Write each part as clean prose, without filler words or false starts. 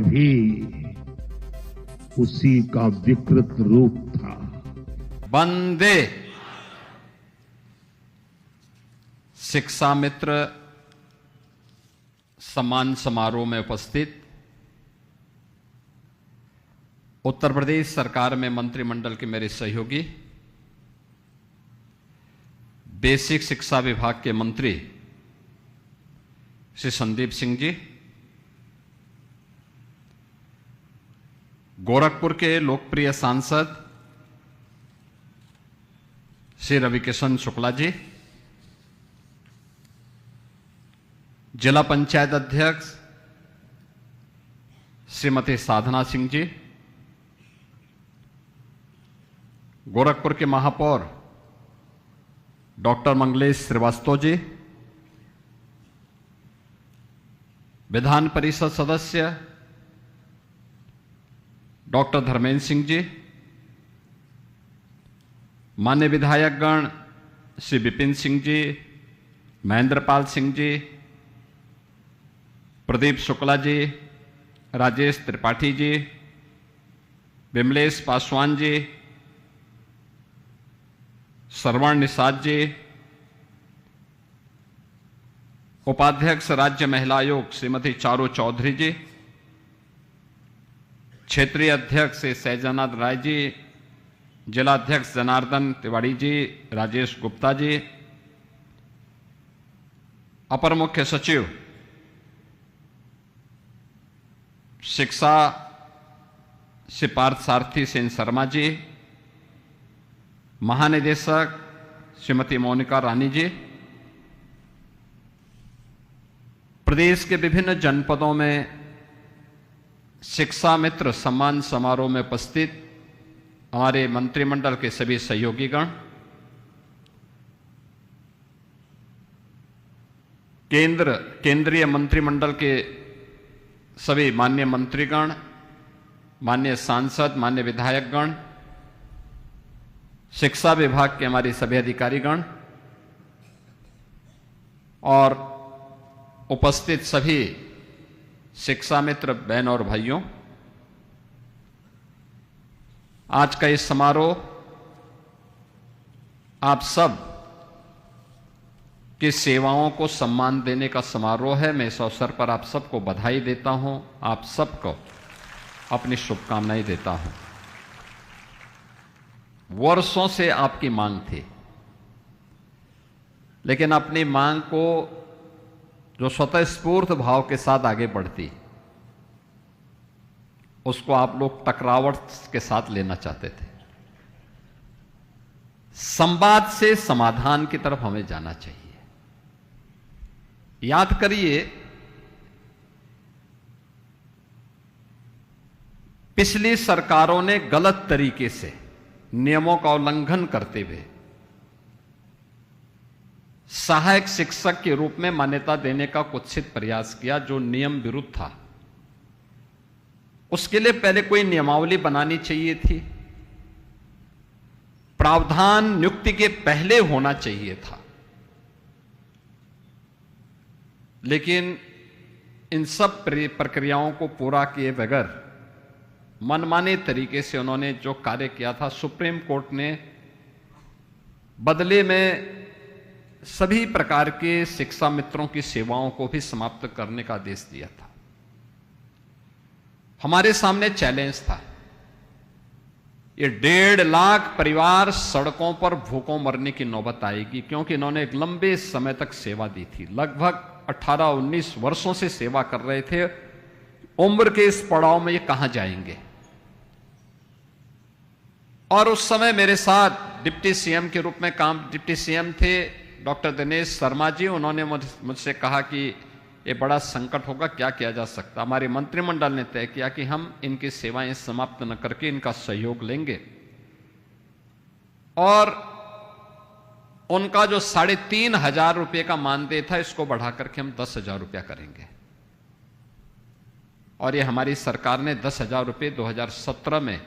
भी उसी का विकृत रूप था। वंदे शिक्षा मित्र सम्मान समारोह में उपस्थित उत्तर प्रदेश सरकार में मंत्रिमंडल के मेरे सहयोगी, बेसिक शिक्षा विभाग के मंत्री श्री संदीप सिंह जी, गोरखपुर के लोकप्रिय सांसद श्री रविकिशन शुक्ला जी, जिला पंचायत अध्यक्ष श्रीमती साधना सिंह जी, गोरखपुर के महापौर डॉक्टर मंगलेश श्रीवास्तव जी, विधान परिषद सदस्य डॉक्टर धर्मेंद्र सिंह जी, मान्य विधायकगण श्री विपिन सिंह जी, महेंद्रपाल सिंह जी, प्रदीप शुक्ला जी, राजेश त्रिपाठी जी, विमलेश पासवान जी, श्रवण निषाद जी, उपाध्यक्ष राज्य महिला आयोग श्रीमती चारू चौधरी जी, क्षेत्रीय अध्यक्ष श्री सहजानंद राय जी, जिलाध्यक्ष जनार्दन तिवाड़ी जी, राजेश गुप्ता जी, अपर मुख्य सचिव शिक्षा श्री पार्थ सारथी सेन शर्मा जी, महानिदेशक श्रीमती मोनिका रानी जी, प्रदेश के विभिन्न जनपदों में शिक्षा मित्र सम्मान समारोह में उपस्थित हमारे मंत्रिमंडल के सभी सहयोगीगण, केंद्रीय मंत्रिमंडल के सभी माननीय मंत्रीगण, माननीय सांसद, माननीय विधायकगण, शिक्षा विभाग के हमारे सभी अधिकारीगण और उपस्थित सभी शिक्षा मित्र बहन और भाइयों, आज का इस समारोह आप सब की सेवाओं को सम्मान देने का समारोह है। मैं इस अवसर पर आप सबको बधाई देता हूं, आप सबको अपनी शुभकामनाएं देता हूं। वर्षों से आपकी मांग थी, लेकिन अपनी मांग को जो स्वतःस्फूर्त भाव के साथ आगे बढ़ती, उसको आप लोग टकरावट के साथ लेना चाहते थे। संवाद से समाधान की तरफ हमें जाना चाहिए। याद करिए, पिछली सरकारों ने गलत तरीके से नियमों का उल्लंघन करते हुए सहायक शिक्षक के रूप में मान्यता देने का कुत्सित प्रयास किया, जो नियम विरुद्ध था। उसके लिए पहले कोई नियमावली बनानी चाहिए थी, प्रावधान नियुक्ति के पहले होना चाहिए था। लेकिन इन सब प्रक्रियाओं को पूरा किए बगैर मनमाने तरीके से उन्होंने जो कार्य किया था, सुप्रीम कोर्ट ने बदले में सभी प्रकार के शिक्षा मित्रों की सेवाओं को भी समाप्त करने का आदेश दिया था। हमारे सामने चैलेंज था, ये 1.5 लाख परिवार सड़कों पर भूखों मरने की नौबत आएगी, क्योंकि इन्होंने एक लंबे समय तक सेवा दी थी। लगभग 18-19 वर्षों से सेवा कर रहे थे। उम्र के इस पड़ाव में ये कहां जाएंगे? और उस समय मेरे साथ डिप्टी सीएम के रूप में डिप्टी सीएम थे डॉक्टर दिनेश शर्मा जी। उन्होंने मुझसे कहा कि ये बड़ा संकट होगा, क्या किया जा सकता। हमारे मंत्रिमंडल ने तय किया कि हम इनकी सेवाएं समाप्त न करके इनका सहयोग लेंगे, और उनका जो 3,500 रुपये का मानदेय था, इसको बढ़ा करके हम 10,000 रुपया करेंगे। और ये हमारी सरकार ने 10,000 रुपये 2017 में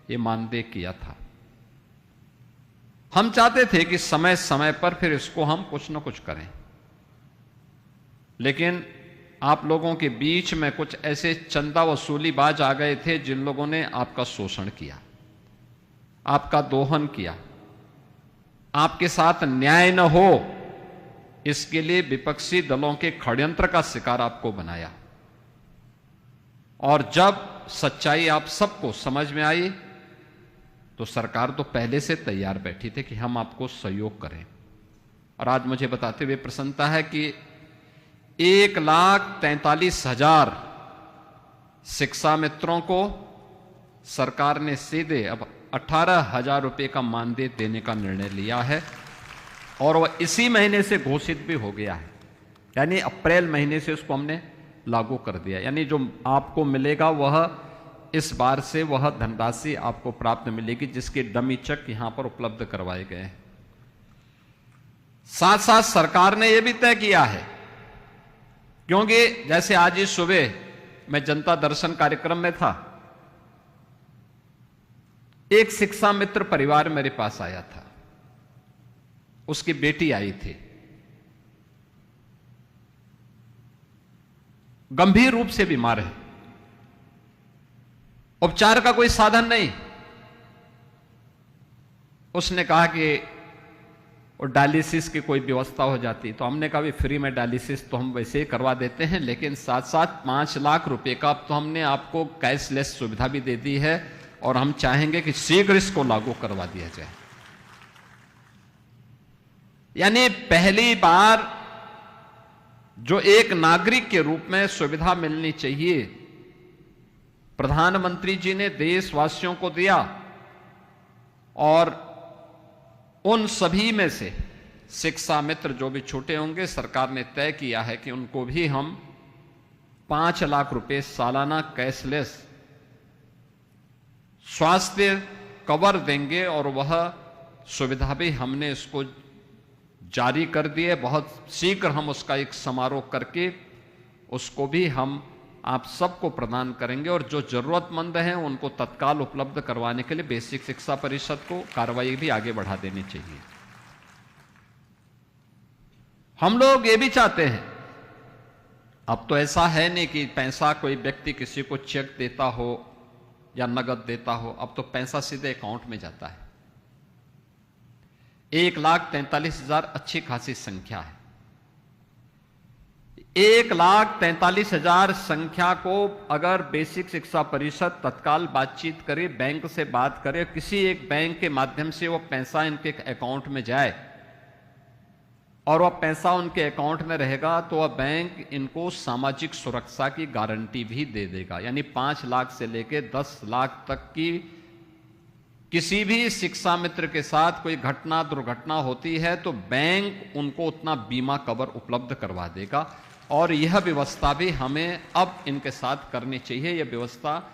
ये मानदेय किया था। हम चाहते थे कि समय समय पर फिर इसको हम कुछ न कुछ करें, लेकिन आप लोगों के बीच में कुछ ऐसे चंदा वसूलीबाज आ गए थे जिन लोगों ने आपका शोषण किया, आपका दोहन किया, आपके साथ न्याय न हो इसके लिए विपक्षी दलों के षड्यंत्र का शिकार आपको बनाया। और जब सच्चाई आप सबको समझ में आई तो सरकार तो पहले से तैयार बैठी थी कि हम आपको सहयोग करें। और आज मुझे बताते हुए प्रसन्नता है कि 1,43,000 शिक्षा मित्रों को सरकार ने सीधे अब 18,000 रुपए का मानदेय देने का निर्णय लिया है और वह इसी महीने से घोषित भी हो गया है, यानी अप्रैल महीने से उसको हमने लागू कर दिया। यानी जो आपको मिलेगा वह इस बार से वह धनराशि आपको प्राप्त मिलेगी जिसके डमी चेक यहां पर उपलब्ध करवाए गए हैं। साथ साथ सरकार ने यह भी तय किया है, क्योंकि जैसे आज ही सुबह मैं जनता दर्शन कार्यक्रम में था, एक शिक्षा मित्र परिवार मेरे पास आया था, उसकी बेटी आई थी, गंभीर रूप से बीमार है, उपचार का कोई साधन नहीं। उसने कहा कि और डायलिसिस की कोई व्यवस्था हो जाती, तो हमने कहा भी फ्री में डायलिसिस तो हम वैसे ही करवा देते हैं, लेकिन साथ साथ 5 लाख रुपए का तो हमने आपको कैशलेस सुविधा भी दे दी है और हम चाहेंगे कि शीघ्र इसको लागू करवा दिया जाए। यानी पहली बार जो एक नागरिक के रूप में सुविधा मिलनी चाहिए, प्रधानमंत्री जी ने देशवासियों को दिया और उन सभी में से शिक्षा मित्र जो भी छूटे होंगे, सरकार ने तय किया है कि उनको भी हम 5 लाख रुपए सालाना कैशलेस स्वास्थ्य कवर देंगे और वह सुविधा भी हमने इसको जारी कर दी है। बहुत शीघ्र हम उसका एक समारोह करके उसको भी हम आप सबको प्रदान करेंगे और जो जरूरतमंद हैं उनको तत्काल उपलब्ध करवाने के लिए बेसिक शिक्षा परिषद को कार्रवाई भी आगे बढ़ा देनी चाहिए। हम लोग ये भी चाहते हैं, अब तो ऐसा है नहीं कि पैसा कोई व्यक्ति किसी को चेक देता हो या नगद देता हो, अब तो पैसा सीधे अकाउंट में जाता है। 1,43,000 अच्छी खासी संख्या है। 1,43,000 संख्या को अगर बेसिक शिक्षा परिषद तत्काल बातचीत करे, बैंक से बात करे, किसी एक बैंक के माध्यम से वो पैसा इनके अकाउंट में जाए और वह पैसा उनके अकाउंट में रहेगा, तो वह बैंक इनको सामाजिक सुरक्षा की गारंटी भी दे देगा। यानी 5 लाख से लेकर 10 लाख तक की किसी भी शिक्षा मित्र के साथ कोई घटना दुर्घटना होती है तो बैंक उनको उतना बीमा कवर उपलब्ध करवा देगा। और यह व्यवस्था भी हमें अब इनके साथ करनी चाहिए। यह व्यवस्था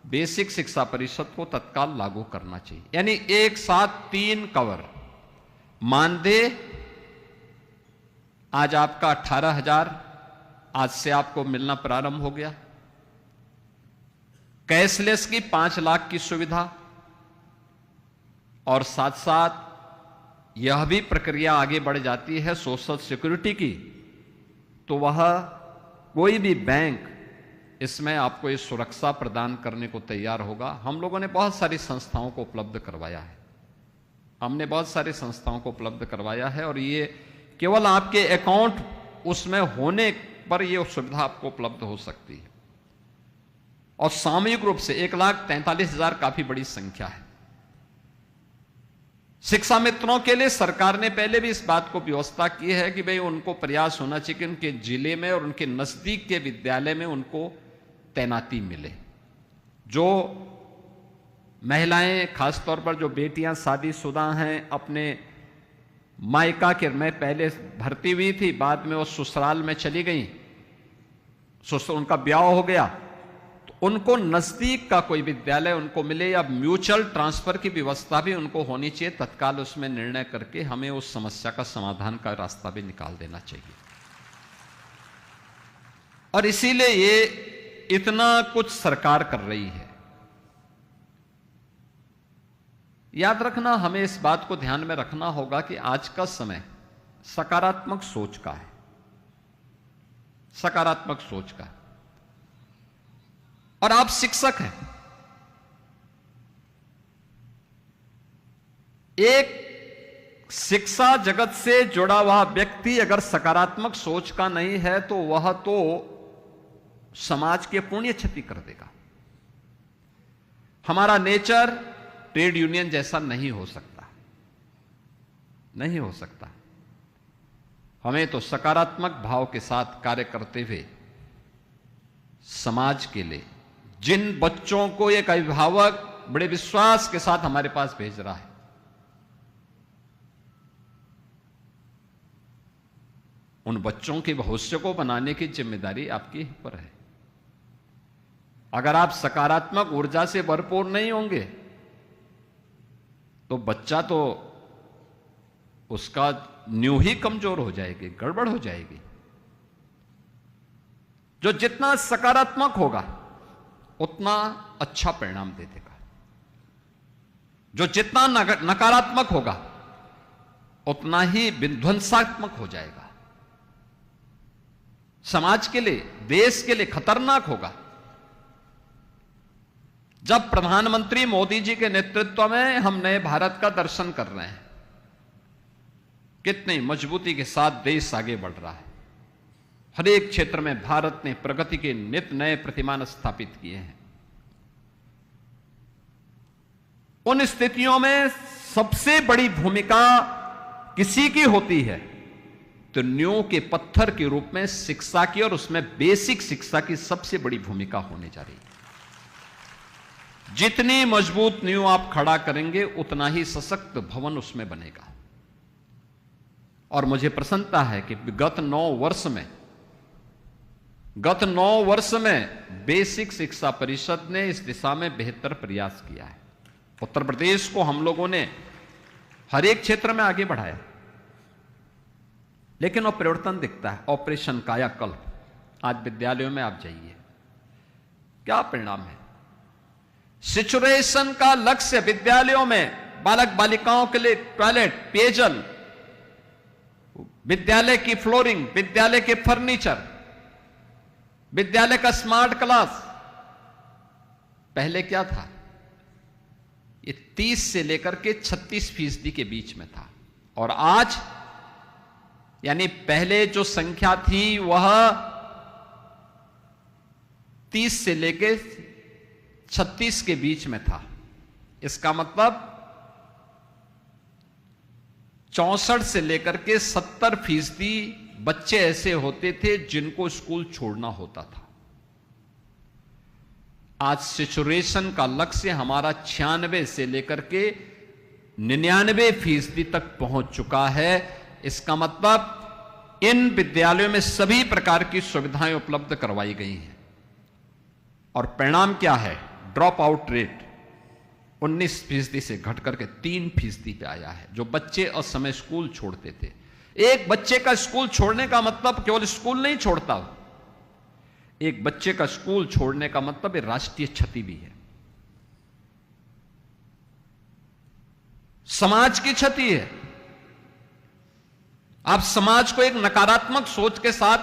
बेसिक शिक्षा परिषद को तत्काल लागू करना चाहिए। यानी एक साथ 3 कवर। मानदेय आज आपका 18,000 आज से आपको मिलना प्रारंभ हो गया। कैशलेस की 5 लाख की सुविधा और साथ साथ यह भी प्रक्रिया आगे बढ़ जाती है सोशल सिक्योरिटी की, तो वह कोई भी बैंक इसमें आपको ये सुरक्षा प्रदान करने को तैयार होगा। हम लोगों ने बहुत सारी संस्थाओं को उपलब्ध करवाया है, हमने बहुत सारी संस्थाओं को उपलब्ध करवाया है और ये केवल आपके अकाउंट उसमें होने पर यह सुविधा आपको उपलब्ध हो सकती है। और सामूहिक रूप से 1,43,000 काफी बड़ी संख्या है। शिक्षा मित्रों के लिए सरकार ने पहले भी इस बात को व्यवस्था की है कि भाई उनको प्रयास होना चाहिए कि उनके जिले में और उनके नजदीक के विद्यालय में उनको तैनाती मिले। जो महिलाएं, खासतौर पर जो बेटियां शादीशुदा हैं, अपने मायका के में पहले भर्ती हुई थी, बाद में वो ससुराल में चली गई, उनका ब्याह हो गया, तो उनको नजदीक का कोई विद्यालय उनको मिले या म्यूचुअल ट्रांसफर की व्यवस्था भी उनको होनी चाहिए। तत्काल उसमें निर्णय करके हमें उस समस्या का समाधान का रास्ता भी निकाल देना चाहिए। और इसीलिए ये इतना कुछ सरकार कर रही है। याद रखना, हमें इस बात को ध्यान में रखना होगा कि आज का समय सकारात्मक सोच का है, सकारात्मक सोच का। और आप शिक्षक हैं, एक शिक्षा जगत से जुड़ा हुआ व्यक्ति अगर सकारात्मक सोच का नहीं है तो वह तो समाज के पुण्य क्षति कर देगा। हमारा नेचर ट्रेड यूनियन जैसा नहीं हो सकता, नहीं हो सकता। हमें तो सकारात्मक भाव के साथ कार्य करते हुए समाज के लिए, जिन बच्चों को एक अभिभावक बड़े विश्वास के साथ हमारे पास भेज रहा है, उन बच्चों के भविष्य को बनाने की जिम्मेदारी आपकी पर है। अगर आप सकारात्मक ऊर्जा से भरपूर नहीं होंगे तो बच्चा तो उसका न्यू ही कमजोर हो जाएगी, गड़बड़ हो जाएगी। जो जितना सकारात्मक होगा उतना अच्छा परिणाम दे देगा, जो जितना नकारात्मक होगा उतना ही विध्वंसात्मक हो जाएगा, समाज के लिए, देश के लिए खतरनाक होगा। जब प्रधानमंत्री मोदी जी के नेतृत्व में हम नए भारत का दर्शन कर रहे हैं, कितनी मजबूती के साथ देश आगे बढ़ रहा है। हर एक क्षेत्र में भारत ने प्रगति के नित नए प्रतिमान स्थापित किए हैं। उन स्थितियों में सबसे बड़ी भूमिका किसी की होती है तो नींव के पत्थर के रूप में शिक्षा की, और उसमें बेसिक शिक्षा की सबसे बड़ी भूमिका होने जा रही है। जितनी मजबूत नींव आप खड़ा करेंगे उतना ही सशक्त भवन उसमें बनेगा। और मुझे प्रसन्नता है कि गत 9 वर्ष में बेसिक शिक्षा परिषद ने इस दिशा में बेहतर प्रयास किया है। उत्तर प्रदेश को हम लोगों ने हर एक क्षेत्र में आगे बढ़ाया, लेकिन वो परिवर्तन दिखता है। ऑपरेशन कायाकल्प, आज विद्यालयों में आप जाइए, क्या परिणाम है। सिचुएशन का लक्ष्य विद्यालयों में बालक बालिकाओं के लिए टॉयलेट, पेयजल, विद्यालय की फ्लोरिंग, विद्यालय के फर्नीचर, विद्यालय का स्मार्ट क्लास। पहले क्या था, ये 30 से लेकर के 36% के बीच में था, और आज यानी पहले जो संख्या थी वह 30 से लेकर 36 के बीच में था। इसका मतलब 64 से लेकर के 70% बच्चे ऐसे होते थे जिनको स्कूल छोड़ना होता था। आज सिचुएशन का लक्ष्य हमारा 96 से लेकर के 99% तक पहुंच चुका है। इसका मतलब इन विद्यालयों में सभी प्रकार की सुविधाएं उपलब्ध करवाई गई हैं। और परिणाम क्या है, ड्रॉप आउट रेट 19% से घट करके 3% पे आया है। जो बच्चे असमय स्कूल छोड़ते थे, एक बच्चे का स्कूल छोड़ने का मतलब केवल स्कूल नहीं छोड़ता हो, एक बच्चे का स्कूल छोड़ने का मतलब ये राष्ट्रीय क्षति भी है, समाज की क्षति है। आप समाज को एक नकारात्मक सोच के साथ,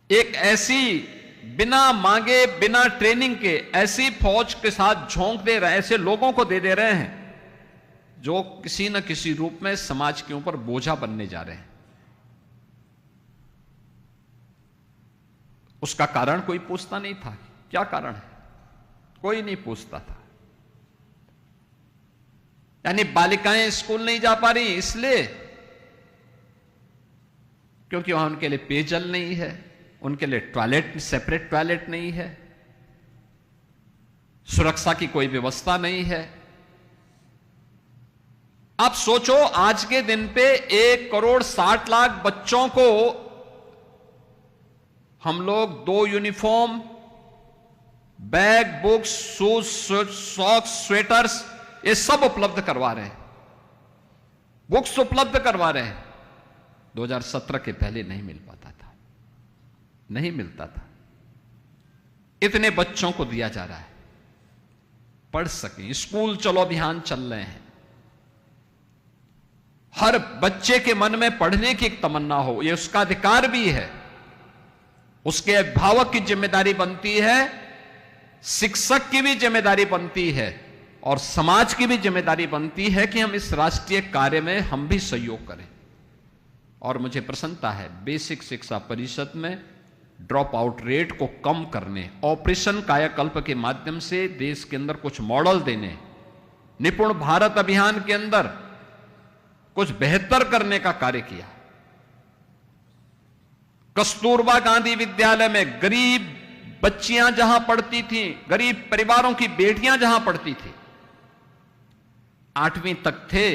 एक ऐसी बिना मांगे, बिना ट्रेनिंग के ऐसी फौज के साथ झोंक दे रहे हैं, ऐसे लोगों को दे रहे हैं जो किसी न किसी रूप में समाज के ऊपर बोझा बनने जा रहे हैं। उसका कारण कोई पूछता नहीं था, क्या कारण है, कोई नहीं पूछता था। यानी बालिकाएं स्कूल नहीं जा पा रही इसलिए क्योंकि वहां उनके लिए पेयजल नहीं है, उनके लिए टॉयलेट, सेपरेट टॉयलेट नहीं है, सुरक्षा की कोई व्यवस्था नहीं है। आप सोचो, आज के दिन पे 1,60,00,000 बच्चों को हम लोग 2 uniform, bag, books, shoes, socks, sweaters, ये सब उपलब्ध करवा रहे हैं, बुक्स उपलब्ध करवा रहे हैं। 2017 के पहले नहीं मिल पाता था, नहीं मिलता था। इतने बच्चों को दिया जा रहा है, पढ़ सकें, स्कूल चलो अभियान चल रहे हैं, हर बच्चे के मन में पढ़ने की एक तमन्ना हो, यह उसका अधिकार भी है। उसके अभिभावक की जिम्मेदारी बनती है, शिक्षक की भी जिम्मेदारी बनती है और समाज की भी जिम्मेदारी बनती है कि हम इस राष्ट्रीय कार्य में हम भी सहयोग करें। और मुझे प्रसन्नता है बेसिक शिक्षा परिषद में ड्रॉप आउट रेट को कम करने, ऑपरेशन कायाकल्प के माध्यम से देश के अंदर कुछ मॉडल देने, निपुण भारत अभियान के अंदर कुछ बेहतर करने का कार्य किया। कस्तूरबा गांधी विद्यालय में गरीब बच्चियां जहां पढ़ती थीं, गरीब परिवारों की बेटियां जहां पढ़ती थी, 8वीं तक थे,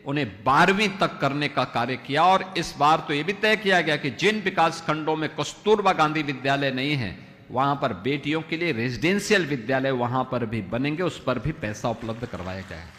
उन्हें 12वीं तक करने का कार्य किया। और इस बार तो यह भी तय किया गया कि जिन विकास खंडों में कस्तूरबा गांधी विद्यालय नहीं है, वहां पर बेटियों के लिए रेजिडेंशियल विद्यालय वहां पर भी बनेंगे, उस पर भी पैसा उपलब्ध करवाया गया है।